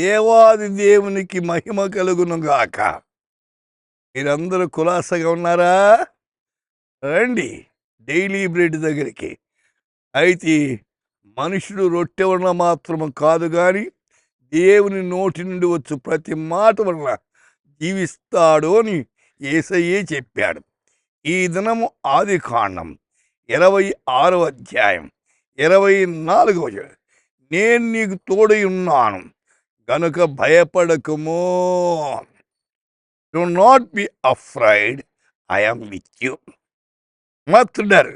దేవాది దేవునికి మహిమ కలుగును గాక. మీరందరూ కులాసగా ఉన్నారా? రండి డైలీ బ్రెడ్ దగ్గరికి. అయితే మనుషుడు రొట్టె వలన మాత్రము కాదు గాని దేవుని నోటి నుండి వచ్చు ప్రతి మాట వలన జీవిస్తాడు అని యేసయ్యే చెప్పాడు. ఈ దినము ఆదికాండం 26వ అధ్యాయం 24వ వచనం. నేను నీకు తోడై ఉన్నాను గనుక భయపడకుము. Do not be afraid, I am with you. మత్ డర్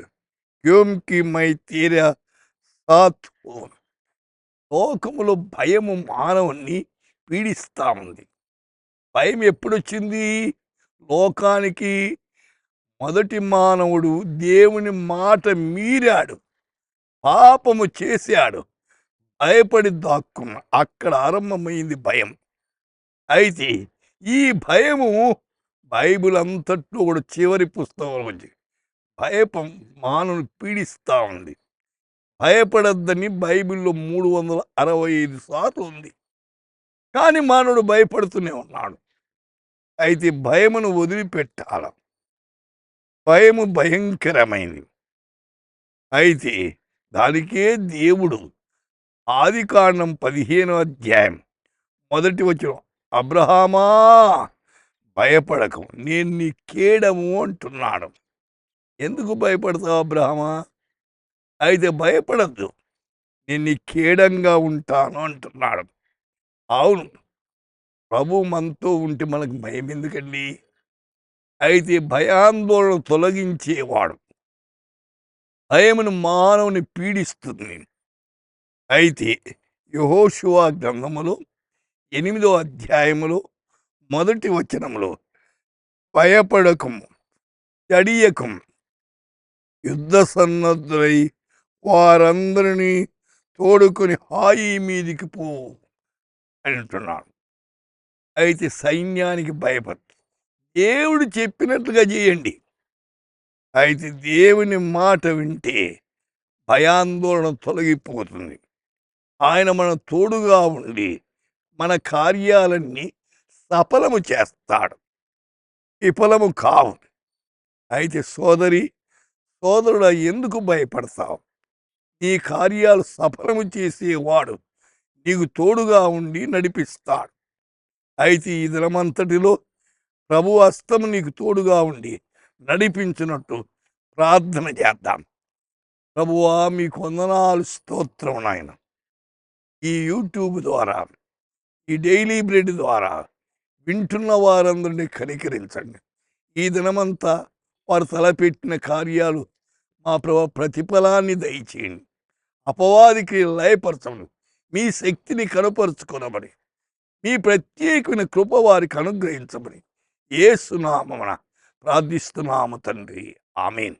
క్యోంకి మై తేరా సాత్ హూ. లోకములో భయము మానవుణ్ణి పీడిస్తా ఉంది. భయం ఎప్పుడొచ్చింది లోకానికి? మొదటి మానవుడు దేవుని మాట మీరాడు, పాపము చేశాడు, భయపడి దాక్కున్న అక్కడ ఆరంభమైంది భయం. అయితే ఈ భయము బైబిల్ అంతట్లో కూడా చివరి పుస్తకంలో ఉంది. భయపం మానవుని పీడిస్తూ ఉంది. భయపడద్దని బైబిల్లో 365 సార్లు ఉంది. కానీ మానవుడు భయపడుతూనే ఉన్నాడు. అయితే భయమును వదిలిపెట్టాల. భయము భయంకరమైంది. అయితే దానికే దేవుడు ఆదికాండం 15వ అధ్యాయం 1వ వచనం, అబ్రహామా భయపడకు, నేను నీ కేడము అంటున్నాడు. ఎందుకు భయపడతావు అబ్రహామా? అయితే భయపడద్దు, నేను నీ కేడంగా ఉంటాను అంటున్నాడు. అవును, ప్రభు మనతో ఉంటే మనకు భయం ఎందుకండి? అయితే భయాందోళన తొలగించేవాడు. భయమును మానవుని పీడిస్తుంది. అయితే యెహోషువ గ్రంథములో 8వ అధ్యాయములో 1వ వచనములో, భయపడకము, జడియకము, యుద్ధ సన్నద్ధులై వారందరినీ తోడుకొని హాయి మీదికి పో అంటున్నాడు. అయితే సైన్యానికి భయపడు, దేవుడు చెప్పినట్లుగా చేయండి. అయితే దేవుని మాట వింటే భయాందోళన తొలగిపోతుంది. ఆయన మన తోడుగా ఉండి మన కార్యాలన్నీ సఫలము చేస్తాడు, విఫలము కావు. అయితే సోదరి సోదరుడా, ఎందుకు భయపడతావు? నీ కార్యాలు సఫలము చేసేవాడు నీకు తోడుగా ఉండి నడిపిస్తాడు. అయితే ఈ దినమంతటిలో ప్రభు హస్తము నీకు తోడుగా ఉండి నడిపించినట్టు ప్రార్థన చేద్దాం. ప్రభువా, మీకు వందనాలు, స్తోత్రం నాయన. ఈ యూట్యూబ్ ద్వారా, ఈ డైలీ బ్రెడ్ ద్వారా వింటున్న వారందరినీ కనికరించండి. ఈ దినమంతా వారు తలపెట్టిన కార్యాలు మా ప్రభు ప్రతిఫలాన్ని దయచేయండి. అపవాదికి లయపరచండి. మీ శక్తిని కనపరుచుకొనబడి మీ ప్రత్యేకమైన కృప వారికి అనుగ్రహించబడి యేసు నామమున ప్రార్థిస్తున్నాము తండ్రి, ఆమేన్.